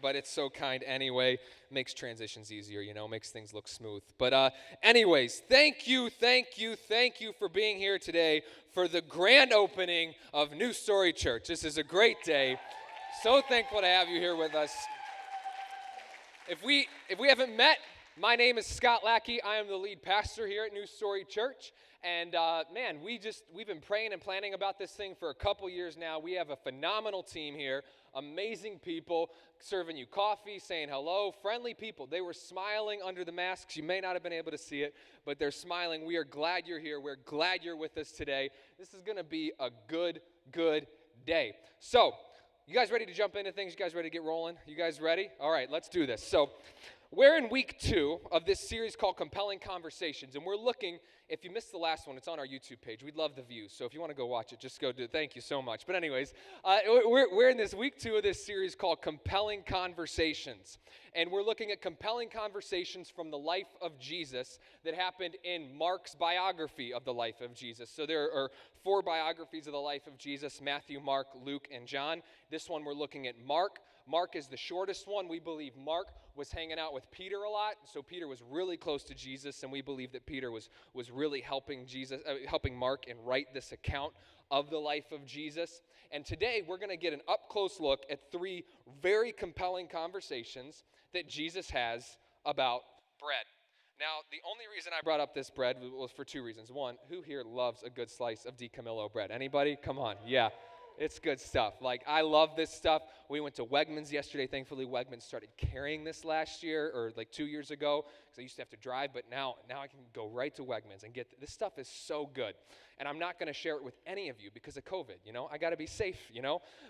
But it's so kind anyway. Makes transitions easier, makes things look smooth. But anyways, thank you for being here today for the grand opening of New Story Church. This is a great day. So thankful to have you here with us. If we haven't met, my name is Scott Lackey. I am the lead pastor here at New Story Church. And man, we've been praying and planning about this thing for a couple years now. We have a phenomenal team here, amazing people serving you coffee, saying hello, friendly people. They were smiling under the masks. You may not have been able to see it, but they're smiling. We are glad you're here. We're glad you're with us today. This is going to be a good day. So, you guys ready to jump into things? You guys ready to get rolling? You guys ready? All right, let's do this. So, we're in week 2 of this series called Compelling Conversations, and we're looking, if you missed the last one, it's on our YouTube page. We'd love the views, so if you want to go watch it, just go do it. Thank you so much. But anyways, we're in this week 2 of this series called Compelling Conversations, and we're looking at compelling conversations from the life of Jesus that happened in Mark's biography of the life of Jesus. So there are 4 biographies of the life of Jesus: Matthew, Mark, Luke, and John. This one we're looking at Mark. Mark is the shortest one. We believe Mark was hanging out with Peter a lot, so Peter was really close to Jesus, and we believe that Peter was really helping Mark and write this account of the life of Jesus. And today we're going to get an up-close look at 3 very compelling conversations that Jesus has about bread. Now, the only reason I brought up this bread was for 2 reasons. One, who here loves a good slice of DiCamillo bread? Anybody? Come on. Yeah. It's good stuff. Like, I love this stuff. We went to Wegmans yesterday. Thankfully, Wegmans started carrying this last year, or like 2 years ago, because I used to have to drive. But now I can go right to Wegmans and get this stuff is so good. And I'm not going to share it with any of you because of COVID. I got to be safe.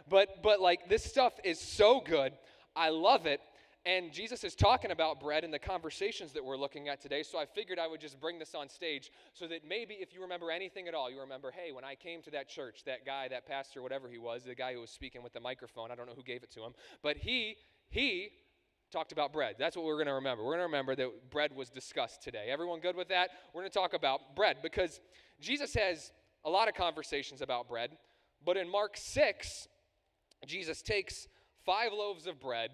But like, this stuff is so good. I love it. And Jesus is talking about bread in the conversations that we're looking at today, so I figured I would just bring this on stage so that maybe if you remember anything at all, you remember, hey, when I came to that church, that guy, that pastor, whatever he was, the guy who was speaking with the microphone, I don't know who gave it to him, but he talked about bread. That's what we're going to remember. We're going to remember that bread was discussed today. Everyone good with that? We're going to talk about bread because Jesus has a lot of conversations about bread, but in Mark 6, Jesus takes 5 loaves of bread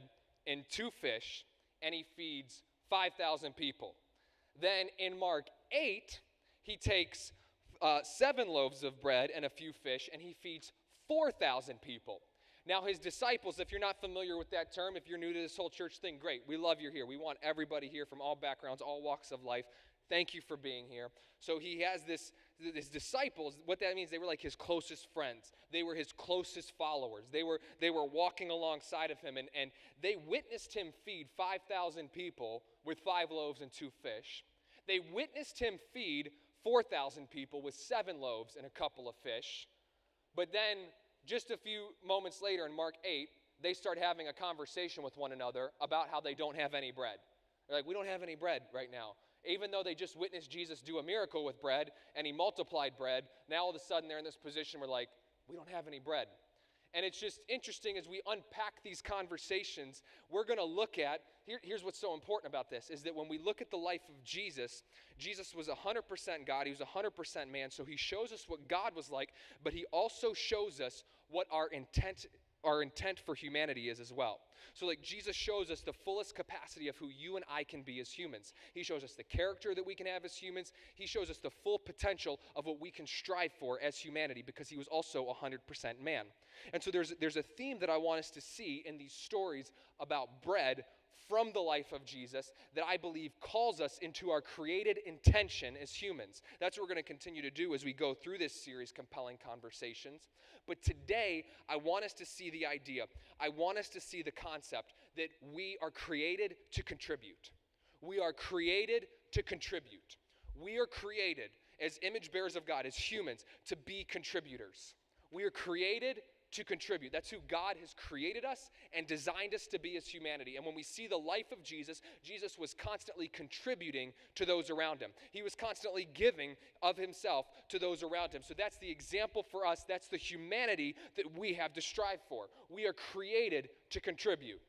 and 2 fish, and he feeds 5,000 people. Then in Mark 8, he takes 7 loaves of bread and a few fish, and he feeds 4,000 people. Now his disciples, if you're not familiar with that term, if you're new to this whole church thing, great. We love you here. We want everybody here from all backgrounds, all walks of life. Thank you for being here. So he has his disciples. What that means, they were like his closest friends. They were his closest followers. They were walking alongside of him, and they witnessed him feed 5,000 people with 5 loaves and 2 fish. They witnessed him feed 4,000 people with 7 loaves and a couple of fish. But then, just a few moments later in Mark 8, they start having a conversation with one another about how they don't have any bread. They're like, we don't have any bread right now. Even though they just witnessed Jesus do a miracle with bread and he multiplied bread, now all of a sudden they're in this position where like, we don't have any bread. And it's just interesting as we unpack these conversations, we're going to look at, here's what's so important about this, is that when we look at the life of Jesus, Jesus was 100% God, he was 100% man, so he shows us what God was like, but he also shows us what our intent for humanity is as well. So like Jesus shows us the fullest capacity of who you and I can be as humans. He shows us the character that we can have as humans. He shows us the full potential of what we can strive for as humanity because he was also 100% man. And so there's a theme that I want us to see in these stories about bread from the life of Jesus that I believe calls us into our created intention as humans. That's what we're going to continue to do as we go through this series, Compelling Conversations. But today, I want us to see the idea. I want us to see the concept that we are created to contribute. We are created to contribute. We are created as image bearers of God, as humans, to be contributors. We are created to contribute. That's who God has created us and designed us to be as humanity. And when we see the life of Jesus, Jesus was constantly contributing to those around him. He was constantly giving of himself to those around him. So that's the example for us. That's the humanity that we have to strive for. We are created to contribute.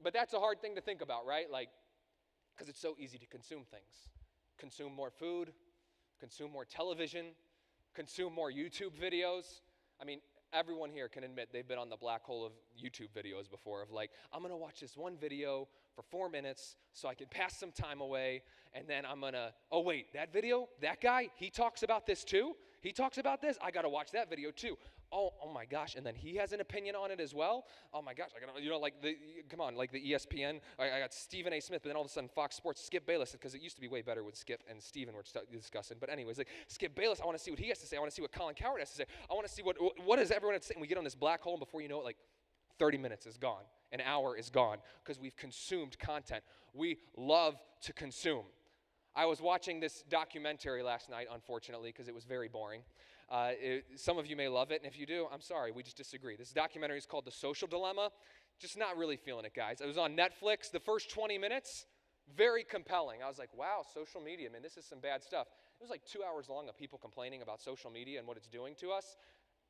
But that's a hard thing to think about, right? Like, because it's so easy to consume things. Consume more food, consume more television, consume more YouTube videos. I mean, everyone here can admit they've been on the black hole of YouTube videos before of like, I'm going to watch this one video for 4 minutes so I can pass some time away, and then I'm going to, oh wait, that video, that guy, he talks about this too? He talks about this? I got to watch that video too. Oh my gosh, and then he has an opinion on it as well? Oh my gosh, I got, like come on, like the ESPN, I got Stephen A. Smith, but then all of a sudden Fox Sports, Skip Bayless, because it used to be way better with Skip and Stephen were discussing, but anyways, like Skip Bayless, I want to see what he has to say, I want to see what Colin Cowherd has to say, I want to see what does everyone have to say, and we get on this black hole, and before you know it, like 30 minutes is gone, an hour is gone, because we've consumed content. We love to consume. I was watching this documentary last night, unfortunately, because it was very boring. Some of you may love it, and if you do, I'm sorry, we just disagree. This documentary is called The Social Dilemma. Just not really feeling it, guys. It was on Netflix. The first 20 minutes, very compelling. I was like, wow, social media, man, this is some bad stuff. It was like 2 hours long of people complaining about social media and what it's doing to us.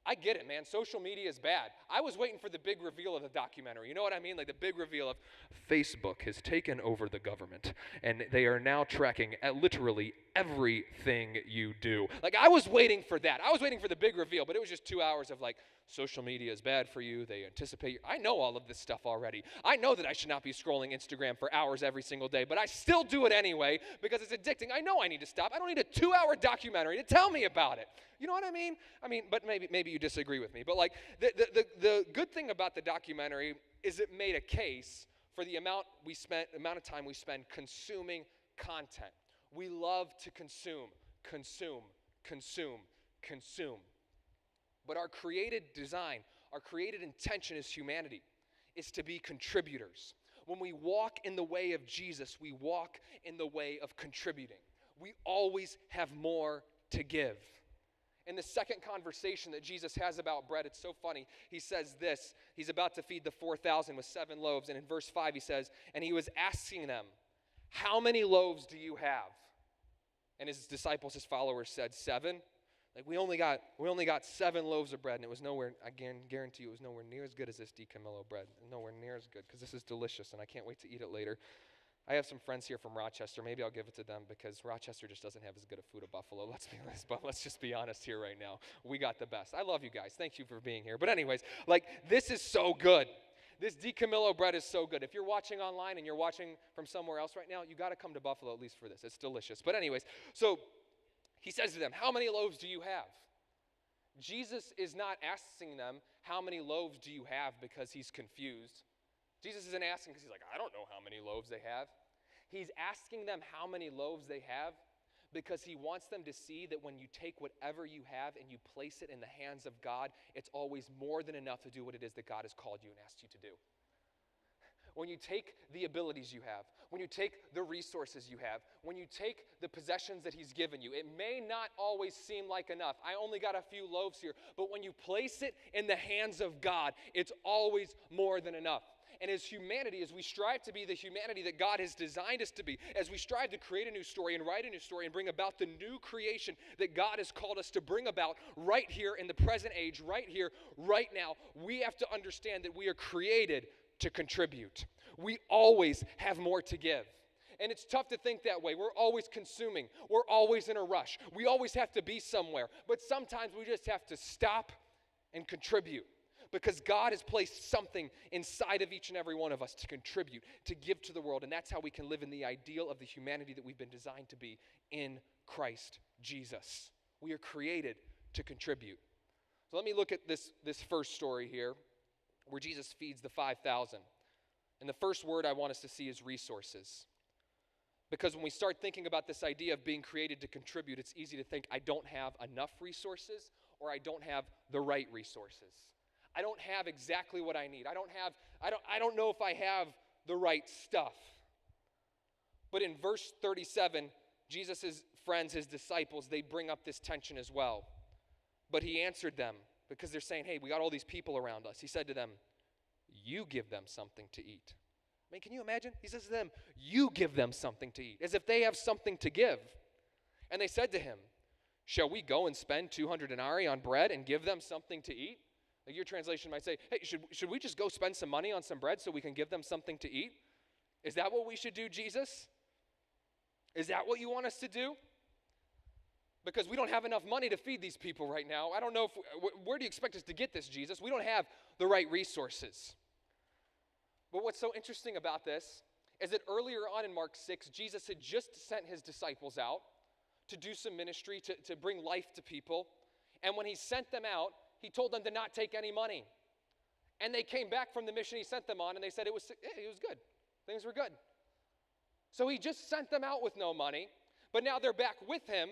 I get it, man. Social media is bad. I was waiting for the big reveal of the documentary. You know what I mean? Like the big reveal of Facebook has taken over the government, and they are now tracking literally everything you do. Like I was waiting for that. I was waiting for the big reveal, but it was just 2 hours of like, social media is bad for you. They anticipate. I know all of this stuff already. I know that I should not be scrolling Instagram for hours every single day, but I still do it anyway because it's addicting. I know I need to stop. I don't need a 2-hour documentary to tell me about it. You know what I mean? But maybe you disagree with me. But like the good thing about the documentary is it made a case for the amount of time we spend consuming content. We love to consume. But our created design, our created intention as humanity is to be contributors. When we walk in the way of Jesus, we walk in the way of contributing. We always have more to give. In the second conversation that Jesus has about bread, it's so funny. He says this. He's about to feed the 4,000 with 7 loaves. And in verse 5 he says, and he was asking them, how many loaves do you have? And his disciples, his followers said, 7. Like we only got 7 loaves of bread, and it was nowhere, I guarantee you, it was nowhere near as good as this DiCamillo bread. Nowhere near as good, because this is delicious, and I can't wait to eat it later. I have some friends here from Rochester. Maybe I'll give it to them, because Rochester just doesn't have as good a food as Buffalo. Let's be honest, but let's just be honest here right now. We got the best. I love you guys. Thank you for being here. But anyways, like this is so good. This DiCamillo bread is so good. If you're watching online and you're watching from somewhere else right now, you got to come to Buffalo at least for this. It's delicious. But anyways, so he says to them, how many loaves do you have? Jesus is not asking them, how many loaves do you have, because he's confused. Jesus isn't asking because he's like, I don't know how many loaves they have. He's asking them how many loaves they have because he wants them to see that when you take whatever you have and you place it in the hands of God, it's always more than enough to do what it is that God has called you and asked you to do. When you take the abilities you have, when you take the resources you have, when you take the possessions that he's given you, it may not always seem like enough. I only got a few loaves here, but when you place it in the hands of God, it's always more than enough. And as humanity, as we strive to be the humanity that God has designed us to be, as we strive to create a new story and write a new story and bring about the new creation that God has called us to bring about right here in the present age, right here, right now, we have to understand that we are created to contribute. We always have more to give. And it's tough to think that way. We're always consuming. We're always in a rush. We always have to be somewhere. But sometimes we just have to stop and contribute. Because God has placed something inside of each and every one of us to contribute, to give to the world. And that's how we can live in the ideal of the humanity that we've been designed to be in Christ Jesus. We are created to contribute. So let me look at this first story here where Jesus feeds the 5,000. And the first word I want us to see is resources. Because when we start thinking about this idea of being created to contribute, it's easy to think I don't have enough resources or I don't have the right resources. I don't have exactly what I need. I don't know if I have the right stuff. But in verse 37, Jesus' friends, his disciples, they bring up this tension as well. But he answered them because they're saying, hey, we got all these people around us. He said to them, you give them something to eat. I mean, can you imagine? He says to them, you give them something to eat, as if they have something to give. And they said to him, shall we go and spend 200 denarii on bread and give them something to eat? Like your translation might say, hey, should we just go spend some money on some bread so we can give them something to eat? Is that what we should do, Jesus? Is that what you want us to do? because we don't have enough money to feed these people right now. I don't know where do you expect us to get this, Jesus? We don't have the right resources. But what's so interesting about this is that earlier on in Mark 6, Jesus had just sent his disciples out to do some ministry, to bring life to people. And when he sent them out, he told them to not take any money. And they came back from the mission he sent them on, and they said it was good. Things were good. So he just sent them out with no money, but now they're back with him,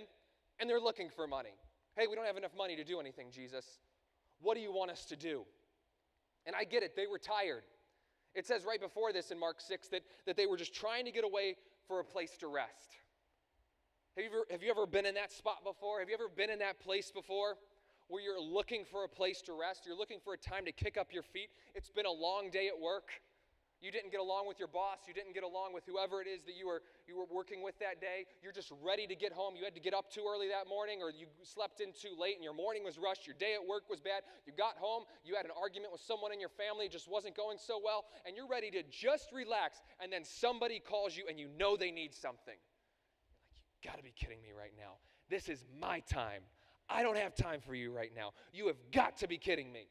and they're looking for money. Hey, we don't have enough money to do anything, Jesus. What do you want us to do? And I get it. They were tired. It says right before this in Mark 6 that they were just trying to get away for a place to rest. Have you ever been in that spot before? Have you ever been in that place before where you're looking for a place to rest? You're looking for a time to kick up your feet. It's been a long day at work. You didn't get along with your boss. You didn't get along with whoever it is that you were working with that day. You're just ready to get home. You had to get up too early that morning, or you slept in too late and your morning was rushed. Your day at work was bad. You got home. You had an argument with someone in your family. It just wasn't going so well. And you're ready to just relax. And then somebody calls you and you know they need something. You're like, you got to be kidding me right now. This is my time. I don't have time for you right now. You have got to be kidding me.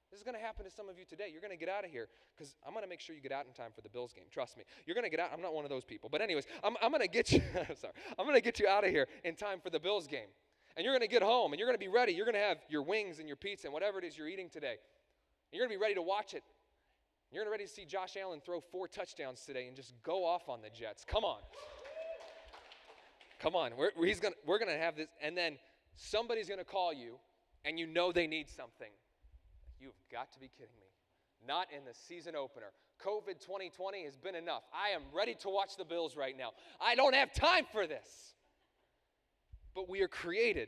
This is going to happen to some of you today. You're going to get out of here because I'm going to make sure you get out in time for the Bills game. Trust me. You're going to get out. I'm not one of those people. But anyways, I'm going to get you sorry. I'm going to get you out of here in time for the Bills game. And you're going to get home and you're going to be ready. You're going to have your wings and your pizza and whatever it is you're eating today. And you're going to be ready to watch it. You're going to be ready to see Josh Allen throw 4 touchdowns today and just go off on the Jets. Come on. Come on. We're going to have this, and then somebody's going to call you and you know they need something. You've got to be kidding me. Not in the season opener. COVID 2020 has been enough. I am ready to watch the Bills right now. I don't have time for this. But we are created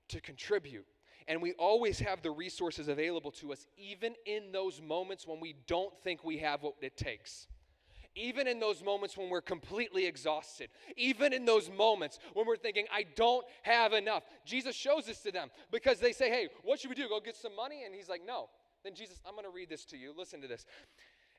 to contribute. And we always have the resources available to us, even in those moments when we don't think we have what it takes. Even in those moments when we're completely exhausted. Even in those moments when we're thinking, I don't have enough. Jesus shows this to them because they say, hey, what should we do? Go get some money? And he's like, no. Then Jesus, I'm going to read this to you. Listen to this.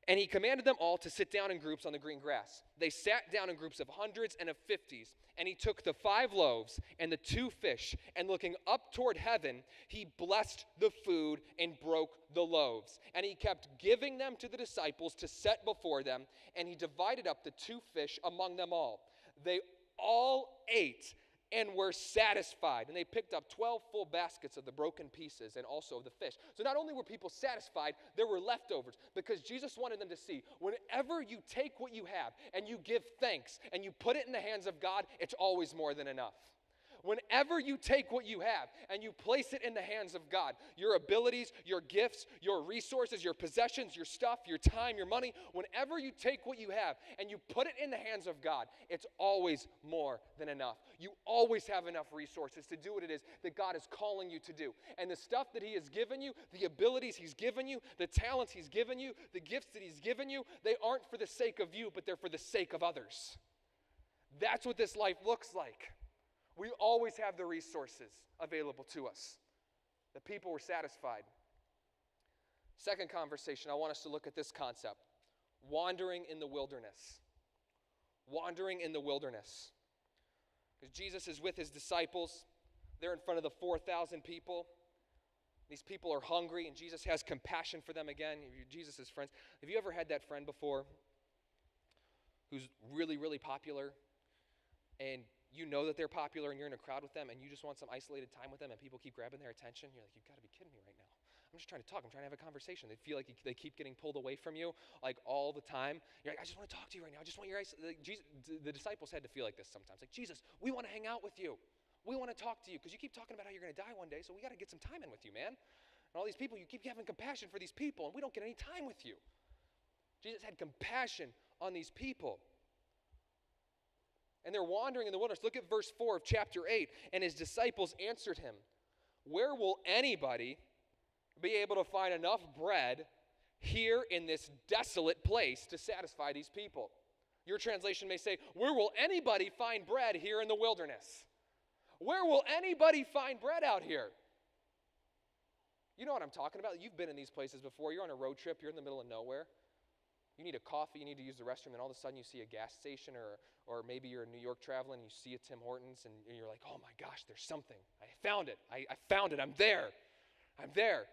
And he commanded them all to sit down in groups on the green grass. They sat down in groups of hundreds and of 50s. And he took the 5 loaves and the 2 fish, and looking up toward heaven, he blessed the food and broke the loaves. And he kept giving them to the disciples to set before them, and he divided up the 2 fish among them all. They all ate and were satisfied. And they picked up 12 full baskets of the broken pieces and also of the fish. So not only were people satisfied, there were leftovers, because Jesus wanted them to see, whenever you take what you have and you give thanks and you put it in the hands of God, it's always more than enough. Whenever you take what you have and you place it in the hands of God, your abilities, your gifts, your resources, your possessions, your stuff, your time, your money, whenever you take what you have and you put it in the hands of God, it's always more than enough. You always have enough resources to do what it is that God is calling you to do. And the stuff that he has given you, the abilities he's given you, the talents he's given you, the gifts that he's given you, they aren't for the sake of you, but they're for the sake of others. That's what this life looks like. We always have the resources available to us. The people were satisfied. Second conversation, I want us to look at this concept. Wandering in the wilderness. Wandering in the wilderness. Because Jesus is with his disciples. They're in front of the 4,000 people. These people are hungry, and Jesus has compassion for them again. Jesus' friends. Have you ever had that friend before who's really, really popular, and you know that they're popular and you're in a crowd with them and you just want some isolated time with them and people keep grabbing their attention? You're like, you've got to be kidding me right now. I'm just trying to talk. I'm trying to have a conversation. They feel like they keep getting pulled away from you like all the time. You're like, I just want to talk to you right now. I just want your the disciples had to feel like this sometimes. Like, Jesus, we want to hang out with you. We want to talk to you because you keep talking about how you're going to die one day, so we got to get some time in with you, man. And all these people, you keep having compassion for these people and we don't get any time with you. Jesus had compassion on these people. And they're wandering in the wilderness. Look at verse 4 of chapter 8. And his disciples answered him, where will anybody be able to find enough bread here in this desolate place to satisfy these people? Your translation may say, where will anybody find bread here in the wilderness? Where will anybody find bread out here? You know what I'm talking about. You've been in these places before. You're on a road trip. You're in the middle of nowhere. You need a coffee, you need to use the restroom, and all of a sudden you see a gas station, or maybe you're in New York traveling and you see a Tim Hortons, and you're like, oh my gosh, there's something. I found it. I found it. I'm there. I'm there.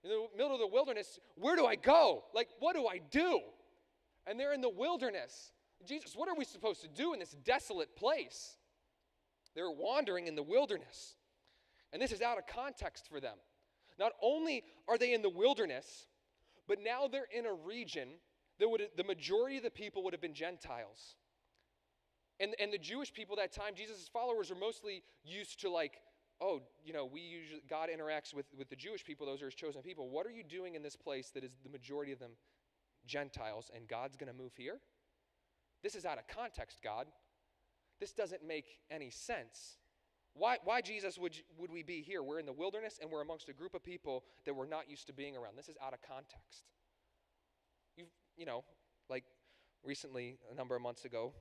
In the middle of the wilderness, where do I go? Like, what do I do? And they're in the wilderness. Jesus, what are we supposed to do in this desolate place? They're wandering in the wilderness. And this is out of context for them. Not only are they in the wilderness, but now they're in a region the majority of the people would have been Gentiles. And the Jewish people at that time, Jesus' followers are mostly used to like, oh, God interacts with the Jewish people, those are his chosen people. What are you doing in this place that is the majority of them Gentiles, and God's going to move here? This is out of context, God. This doesn't make any sense. Why Jesus, would we be here? We're in the wilderness, and we're amongst a group of people that we're not used to being around. This is out of context. Like recently, a number of months ago,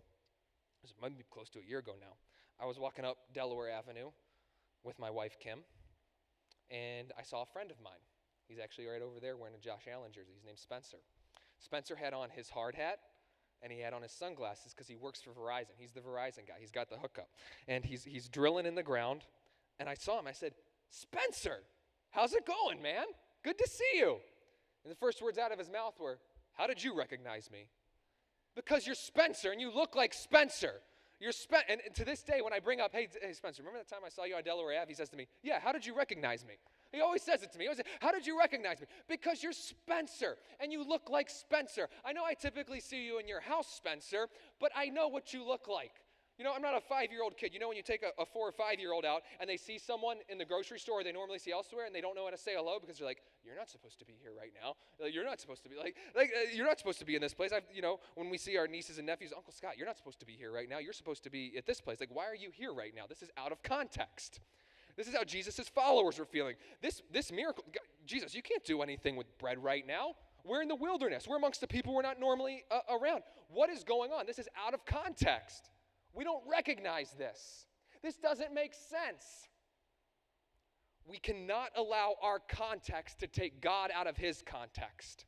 this might be close to a year ago now, I was walking up Delaware Avenue with my wife, Kim, and I saw a friend of mine. He's actually right over there wearing a Josh Allen jersey. His name's Spencer. Spencer had on his hard hat, and he had on his sunglasses because he works for Verizon. He's the Verizon guy. He's got the hookup. And he's drilling in the ground, and I saw him. I said, Spencer, how's it going, man? Good to see you. And the first words out of his mouth were, how did you recognize me? Because you're Spencer, and you look like Spencer. And to this day, when I bring up, hey, Spencer, remember that time I saw you on Delaware Ave? He says to me, yeah, how did you recognize me? He always says it to me. He always says, how did you recognize me? Because you're Spencer, and you look like Spencer. I know I typically see you in your house, Spencer, but I know what you look like. I'm not a 5-year-old kid. When you take a 4 or 5-year-old out, and they see someone in the grocery store they normally see elsewhere, and they don't know how to say hello because they're like, you're not supposed to be here right now. You're not supposed to be you're not supposed to be in this place. When we see our nieces and nephews, Uncle Scott, you're not supposed to be here right now. You're supposed to be at this place. Like, why are you here right now? This is out of context. This is how Jesus' followers were feeling. This miracle, Jesus, you can't do anything with bread right now. We're in the wilderness. We're amongst the people we're not normally around. What is going on? This is out of context. We don't recognize this. This doesn't make sense. We cannot allow our context to take God out of his context.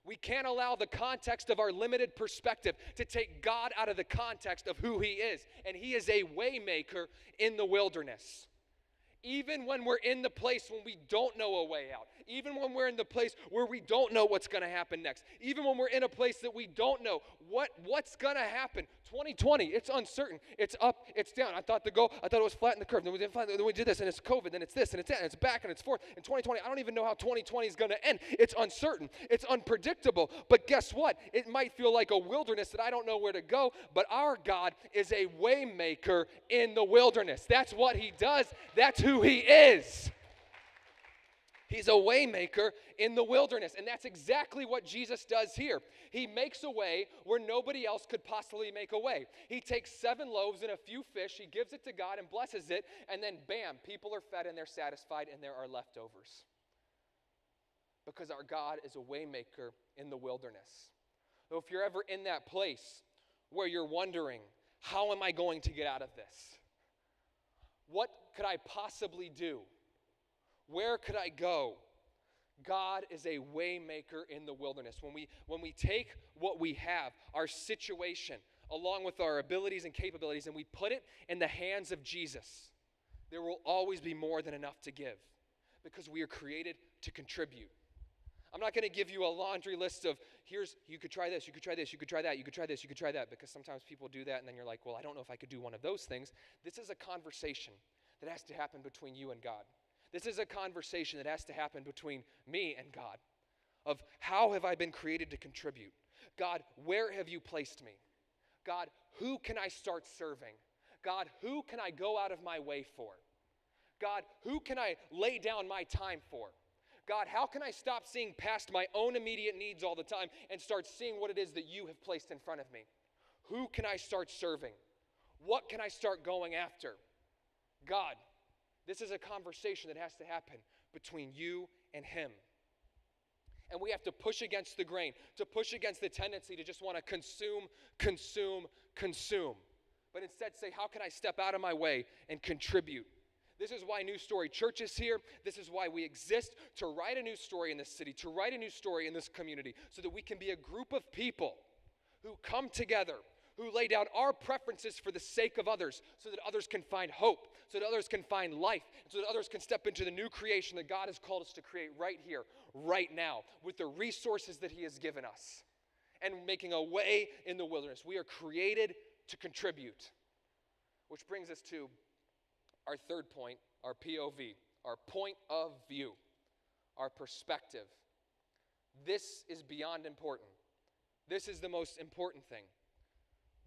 We can't allow the context of our limited perspective to take God out of the context of who he is. And he is a way maker in the wilderness. Even when we're in the place when we don't know a way out. Even when we're in the place where we don't know what's going to happen next. Even when we're in a place that we don't know what's going to happen. 2020, it's uncertain. It's up, it's down. I thought it was flat in the curve. Then we didn't flatten, then we did this, and it's COVID, then it's this, and it's that, and it's back, and it's forth. In 2020, I don't even know how 2020 is going to end. It's uncertain. It's unpredictable. But guess what? It might feel like a wilderness that I don't know where to go, but our God is a way maker in the wilderness. That's what he does. That's who he is. He's a way maker in the wilderness, and that's exactly what Jesus does here. He makes a way where nobody else could possibly make a way. He takes 7 loaves and a few fish, he gives it to God and blesses it, and then bam, people are fed and they're satisfied and there are leftovers. Because our God is a way maker in the wilderness. So if you're ever in that place where you're wondering, how am I going to get out of this? What could I possibly do? Where could I go? God is a way maker in the wilderness. When we take what we have, our situation, along with our abilities and capabilities, and we put it in the hands of Jesus, there will always be more than enough to give because we are created to contribute. I'm not going to give you a laundry list of, you could try this, you could try this, you could try that, you could try this, you could try that, because sometimes people do that and then you're like, well, I don't know if I could do one of those things. This is a conversation that has to happen between you and God. This is a conversation that has to happen between me and God of how have I been created to contribute? God, where have you placed me? God, who can I start serving? God, who can I go out of my way for? God, who can I lay down my time for? God, how can I stop seeing past my own immediate needs all the time and start seeing what it is that you have placed in front of me? Who can I start serving? What can I start going after? God, this is a conversation that has to happen between you and him. And we have to push against the grain, to push against the tendency to just want to consume. But instead say, how can I step out of my way and contribute? This is why New Story Church is here. This is why we exist, to write a new story in this city, to write a new story in this community, so that we can be a group of people who come together, who lay down our preferences for the sake of others, so that others can find hope, so that others can find life, so that others can step into the new creation that God has called us to create right here, right now, with the resources that he has given us, and making a way in the wilderness. We are created to contribute. Which brings us to our third point, our POV, our point of view, our perspective. This is beyond important. This is the most important thing.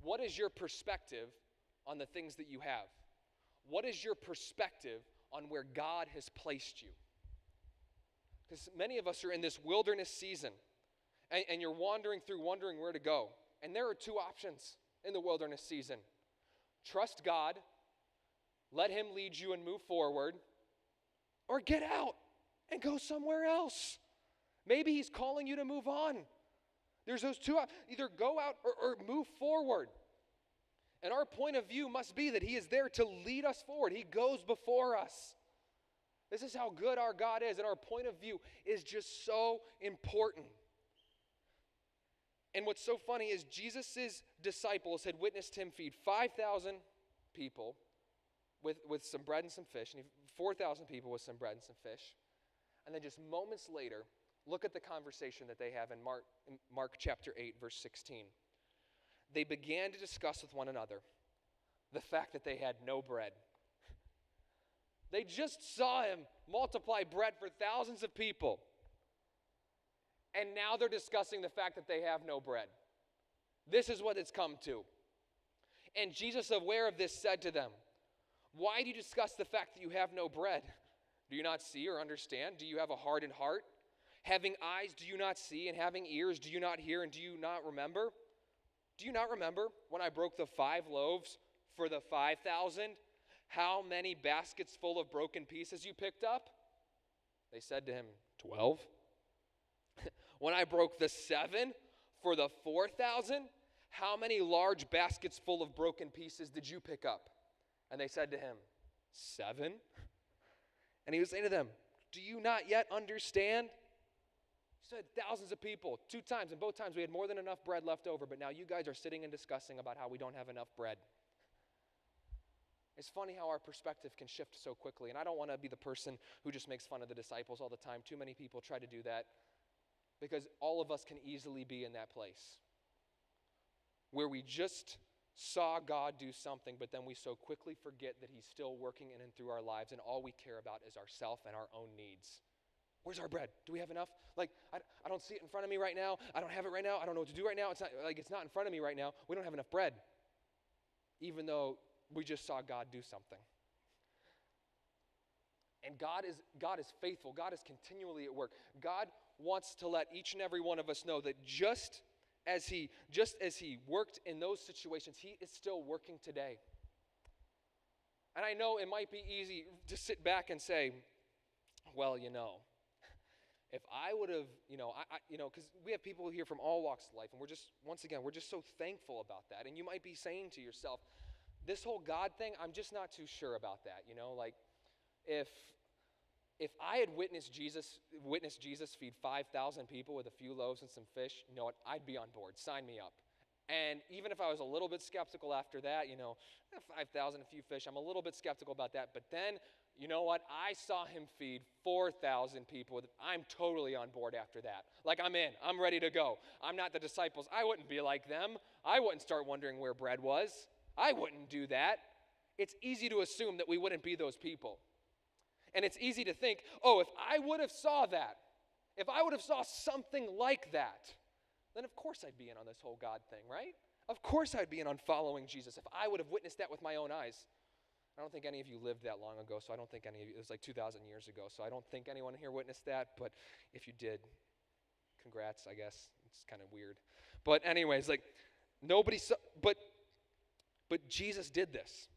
What is your perspective on the things that you have? What is your perspective on where God has placed you? Because many of us are in this wilderness season, and you're wandering where to go. And there are two options in the wilderness season. Trust God, let him lead you and move forward, or get out and go somewhere else. Maybe he's calling you to move on. There's those two options. Either go out or move forward. And our point of view must be that he is there to lead us forward. He goes before us. This is how good our God is, and our point of view is just so important. And what's so funny is Jesus' disciples had witnessed him feed 5,000 people with some bread and some fish, and 4,000 people with some bread and some fish. And then just moments later, look at the conversation that they have in Mark chapter 8, verse 16. They began to discuss with one another the fact that they had no bread. They just saw him multiply bread for thousands of people. And now they're discussing the fact that they have no bread. This is what it's come to. And Jesus, aware of this, said to them, "Why do you discuss the fact that you have no bread? Do you not see or understand? Do you have a hardened heart? Having eyes, do you not see? And having ears, do you not hear? And do you not remember? Do you not remember when I broke the 5 loaves for the 5,000? How many baskets full of broken pieces you picked up?" They said to him, 12. "When I broke the 7 for the 4,000, how many large baskets full of broken pieces did you pick up?" And they said to him, 7. And he was saying to them, "Do you not yet understand?" He said, thousands of people, 2 times, and both times we had more than enough bread left over, but now you guys are sitting and discussing about how we don't have enough bread. It's funny how our perspective can shift so quickly, and I don't want to be the person who just makes fun of the disciples all the time. Too many people try to do that, because all of us can easily be in that place where we just saw God do something, but then we so quickly forget that he's still working in and through our lives, and all we care about is ourselves and our own needs. Where's our bread? Do we have enough? Like, I don't see it in front of me right now. I don't have it right now. I don't know what to do right now. It's not in front of me right now. We don't have enough bread, even though we just saw God do something. And God is faithful. God is continually at work. God wants to let each and every one of us know that just as he worked in those situations, he is still working today. And I know it might be easy to sit back and say, well, if I would have, because we have people here from all walks of life, and we're just so thankful about that. And you might be saying to yourself, this whole God thing, I'm just not too sure about that. Like if I had witnessed Jesus feed 5,000 people with a few loaves and some fish, you know what? I'd be on board. Sign me up. And even if I was a little bit skeptical after that, 5,000, a few fish, I'm a little bit skeptical about that. But then, you know what? I saw him feed 4,000 people. I'm totally on board after that. Like, I'm in. I'm ready to go. I'm not the disciples. I wouldn't be like them. I wouldn't start wondering where bread was. I wouldn't do that. It's easy to assume that we wouldn't be those people. And it's easy to think, if I would have saw that, if I would have saw something like that, then of course I'd be in on this whole God thing, right? Of course I'd be in on following Jesus if I would have witnessed that with my own eyes. I don't think any of you lived that long ago, so I don't think any of you, it was like 2,000 years ago, so I don't think anyone here witnessed that, but if you did, congrats, I guess. It's kind of weird. But anyways, like, nobody saw, but Jesus did this.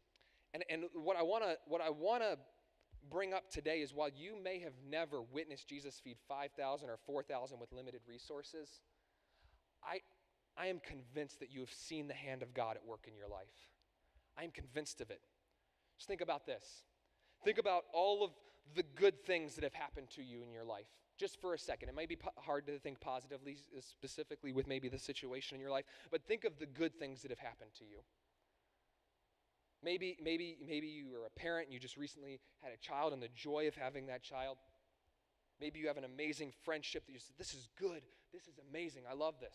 And what I want to bring up today is, while you may have never witnessed Jesus feed 5,000 or 4,000 with limited resources, I am convinced that you have seen the hand of God at work in your life. I am convinced of it. Just think about this. Think about all of the good things that have happened to you in your life. Just for a second. It might be hard to think positively, specifically with maybe the situation in your life, but think of the good things that have happened to you. Maybe you were a parent and you just recently had a child and the joy of having that child. Maybe you have an amazing friendship that you said, this is good, this is amazing, I love this.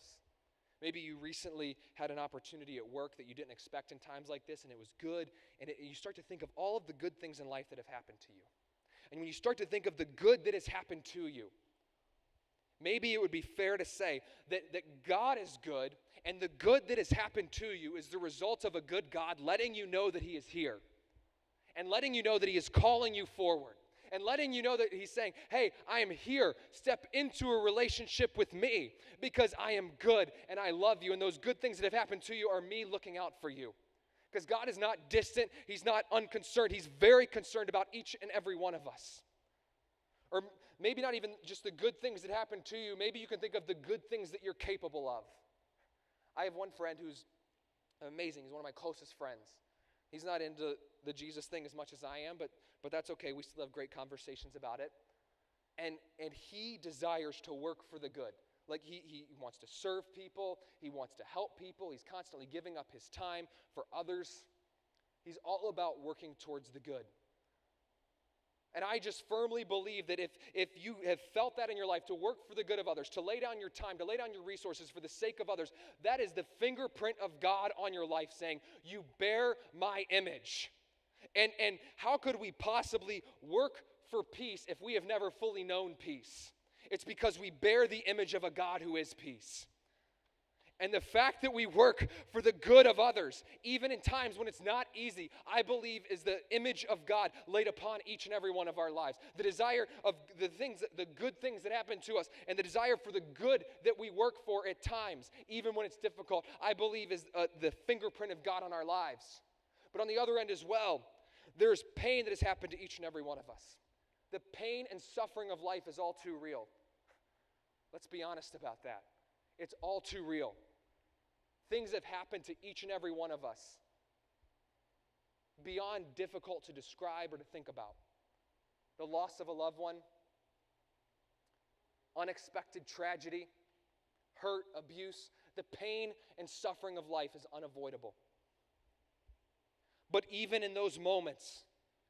Maybe you recently had an opportunity at work that you didn't expect in times like this and it was good, and you start to think of all of the good things in life that have happened to you. And when you start to think of the good that has happened to you, maybe it would be fair to say that God is good, and the good that has happened to you is the result of a good God letting you know that He is here, and letting you know that He is calling you forward, and letting you know that He's saying, hey, I am here. Step into a relationship with me because I am good and I love you, and those good things that have happened to you are me looking out for you. Because God is not distant. He's not unconcerned. He's very concerned about each and every one of us. Or maybe not even just the good things that happen to you. Maybe you can think of the good things that you're capable of. I have one friend who's amazing. He's one of my closest friends. He's not into the Jesus thing as much as I am, but that's okay. We still have great conversations about it. And he desires to work for the good. Like he wants to serve people. He wants to help people. He's constantly giving up his time for others. He's all about working towards the good. And I just firmly believe that if you have felt that in your life, to work for the good of others, to lay down your time, to lay down your resources for the sake of others, that is the fingerprint of God on your life saying, you bear my image. And how could we possibly work for peace if we have never fully known peace? It's because we bear the image of a God who is peace. And the fact that we work for the good of others, even in times when it's not easy, I believe is the image of God laid upon each and every one of our lives. The desire of the good things that happen to us, and the desire for the good that we work for at times, even when it's difficult, I believe is the fingerprint of God on our lives. But on the other end as well, there's pain that has happened to each and every one of us. The pain and suffering of life is all too real. Let's be honest about that. It's all too real. Things have happened to each and every one of us beyond difficult to describe or to think about. The loss of a loved one, unexpected tragedy, hurt, abuse, the pain and suffering of life is unavoidable. But even in those moments,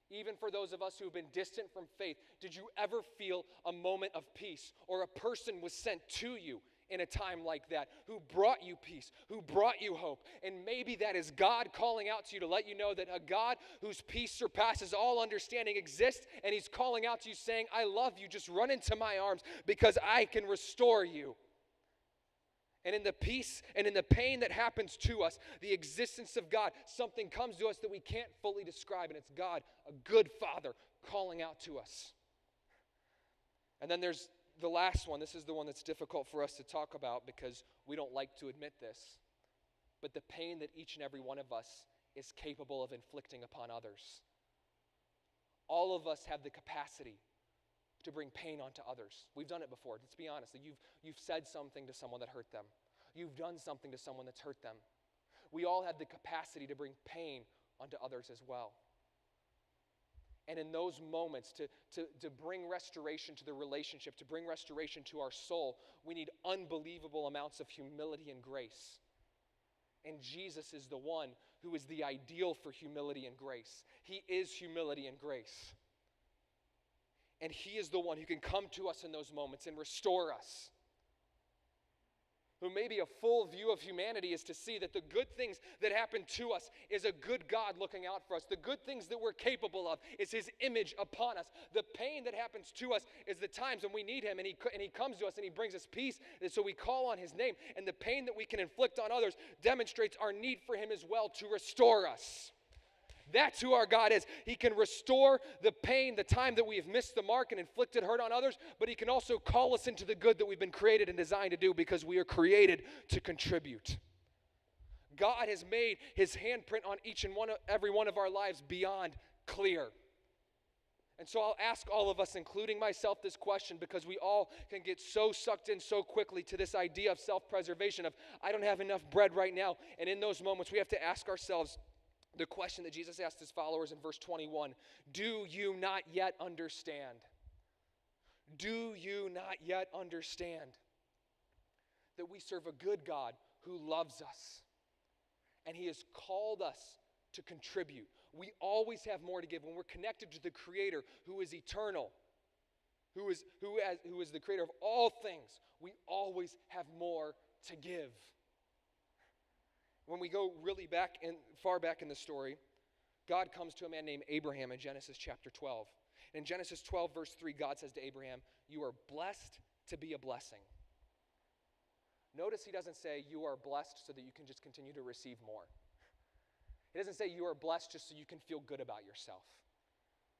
even for those of us who have been distant from faith, did you ever feel a moment of peace, or a person was sent to you in a time like that who brought you peace, who brought you hope? And maybe that is God calling out to you to let you know that a God whose peace surpasses all understanding exists, and He's calling out to you saying, I love you, just run into my arms because I can restore you. And in the peace and in the pain that happens to us, the existence of God, something comes to us that we can't fully describe, and it's God, a good Father, calling out to us. And then there's the last one. This is the one that's difficult for us to talk about because we don't like to admit this. But the pain that each and every one of us is capable of inflicting upon others. All of us have the capacity to bring pain onto others. We've done it before. Let's be honest. You've said something to someone that hurt them. You've done something to someone that's hurt them. We all have the capacity to bring pain onto others as well. And in those moments, to bring restoration to the relationship, to bring restoration to our soul, we need unbelievable amounts of humility and grace. And Jesus is the one who is the ideal for humility and grace. He is humility and grace. And He is the one who can come to us in those moments and restore us. Who maybe a full view of humanity is to see that the good things that happen to us is a good God looking out for us. The good things that we're capable of is His image upon us. The pain that happens to us is the times when we need Him, and He comes to us and He brings us peace, and so we call on His name. And the pain that we can inflict on others demonstrates our need for Him as well to restore us. That's who our God is. He can restore the pain, the time that we have missed the mark and inflicted hurt on others, but He can also call us into the good that we've been created and designed to do, because we are created to contribute. God has made His handprint on each and every one of our lives beyond clear. And so I'll ask all of us, including myself, this question, because we all can get so sucked in so quickly to this idea of self-preservation, of I don't have enough bread right now. And in those moments, we have to ask ourselves, The question that Jesus asked his followers in verse 21, do you not yet understand? Do you not yet understand that we serve a good God who loves us? And he has called us to contribute. We always have more to give. When we're connected to the Creator who is eternal, who is the Creator of all things, we always have more to give. When we go really far back in the story, God comes to a man named Abraham in Genesis chapter 12. In Genesis 12, verse 3, God says to Abraham, you are blessed to be a blessing. Notice he doesn't say you are blessed so that you can just continue to receive more. He doesn't say you are blessed just so you can feel good about yourself.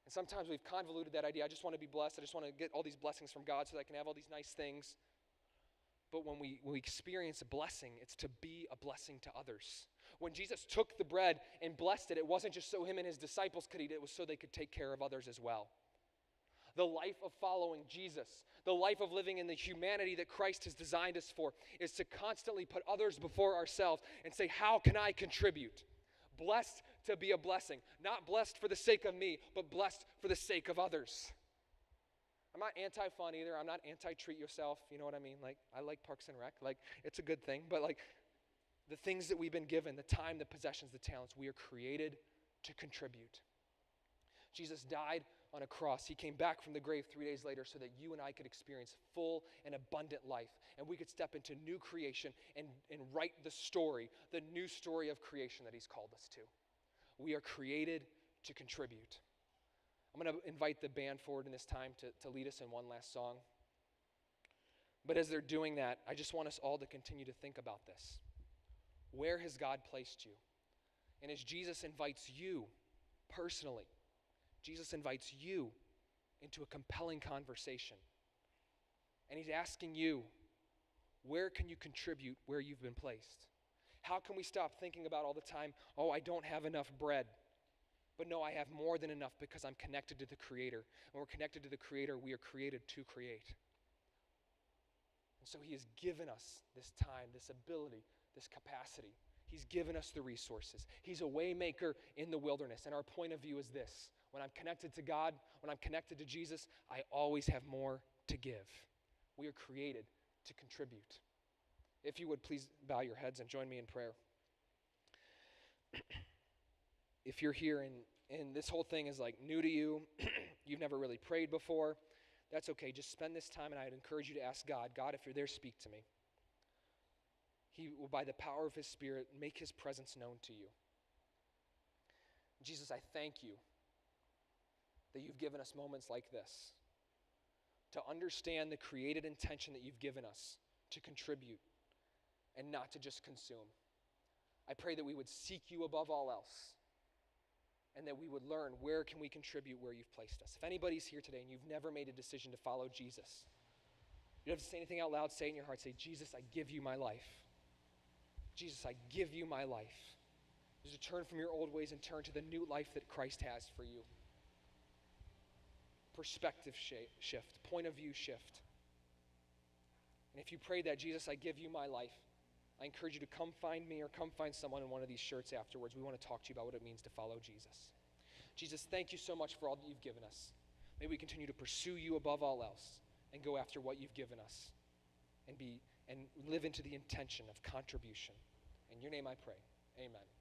And sometimes we've convoluted that idea. I just want to be blessed. I just want to get all these blessings from God so that I can have all these nice things. But when we experience a blessing, it's to be a blessing to others. When Jesus took the bread and blessed it, it wasn't just so him and his disciples could eat it. It was so they could take care of others as well. The life of following Jesus, the life of living in the humanity that Christ has designed us for, is to constantly put others before ourselves and say, how can I contribute? Blessed to be a blessing. Not blessed for the sake of me, but blessed for the sake of others. I'm not anti-fun either. I'm not anti-treat yourself. You know what I mean? Like, I like Parks and Rec. Like, it's a good thing. But like, the things that we've been given, the time, the possessions, the talents, we are created to contribute. Jesus died on a cross. He came back from the grave 3 days later so that you and I could experience full and abundant life. And we could step into new creation and write the story, the new story of creation that he's called us to. We are created to contribute. I'm going to invite the band forward in this time to lead us in one last song. But as they're doing that, I just want us all to continue to think about this. Where has God placed you? And as Jesus invites you personally, Jesus invites you into a compelling conversation. And he's asking you, where can you contribute where you've been placed? How can we stop thinking about all the time, oh, I don't have enough bread. But no, I have more than enough because I'm connected to the Creator. When we're connected to the Creator, we are created to create. And so he has given us this time, this ability, this capacity. He's given us the resources. He's a way maker in the wilderness. And our point of view is this. When I'm connected to God, when I'm connected to Jesus, I always have more to give. We are created to contribute. If you would please bow your heads and join me in prayer. If you're here and this whole thing is like new to you, you've never really prayed before, that's okay. Just spend this time, and I'd encourage you to ask God, God, if you're there, speak to me. He will, by the power of his Spirit, make his presence known to you. Jesus, I thank you that you've given us moments like this to understand the created intention that you've given us to contribute and not to just consume. I pray that we would seek you above all else, and that we would learn where can we contribute where you've placed us. If anybody's here today and you've never made a decision to follow Jesus, you don't have to say anything out loud. Say it in your heart. Say, Jesus, I give you my life. Jesus, I give you my life. Just to turn from your old ways and turn to the new life that Christ has for you. Perspective shift, point of view shift. And if you pray that, Jesus, I give you my life, I encourage you to come find me or come find someone in one of these shirts afterwards. We want to talk to you about what it means to follow Jesus. Jesus, thank you so much for all that you've given us. May we continue to pursue you above all else and go after what you've given us and live into the intention of contribution. In your name I pray. Amen.